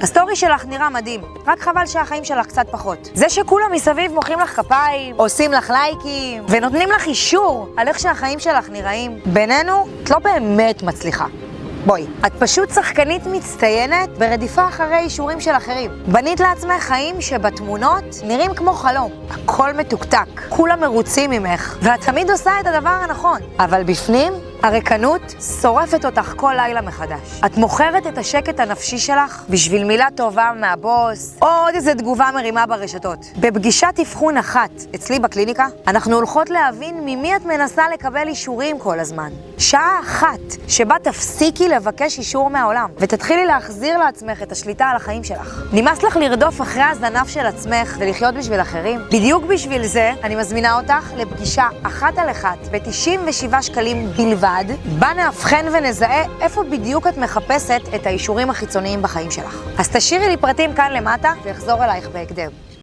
הסטורי שלך נראה מדהים, רק חבל שהחיים שלך קצת פחות. זה שכולם מסביב מוחאים לך כפיים, עושים לך לייקים, ונותנים לך אישור על איך שהחיים שלך נראים, בינינו, את לא באמת מצליחה. בואי, את פשוט שחקנית מצטיינת ברדיפה אחרי אישורים של אחרים. בנית לעצמך חיים שבתמונות נראים כמו חלום. הכל מתוקתק, כולם מרוצים ממך, ואת תמיד עושה את הדבר הנכון. אבל בפנים, הריקנות שורפת אותך כל לילה מחדש. את מוכרת את השקט הנפשי שלך בשביל מילה טובה מהבוס, או עוד איזה תגובה מרימה ברשתות. בפגישת אבחון אחת אצלי בקליניקה, אנחנו הולכות להבין ממי את מנסה לקבל אישורים כל הזמן. שעה אחת שבה תפסיקי לבקש אישור מהעולם, ותתחילי להחזיר לעצמך את השליטה על החיים שלך. נמאס לך לרדוף אחרי הזנב של עצמך ולחיות בשביל אחרים? בדיוק בשביל זה אני מזמינה אותך לפגישה 1-על-1 ב-97 שקלים בלבד, בה נאבחן ונזהה איפה בדיוק את מחפשת את האישורים החיצוניים בחיים שלך. אז תשאירי לי פרטים כאן למטה ויחזור אלייך בהקדם.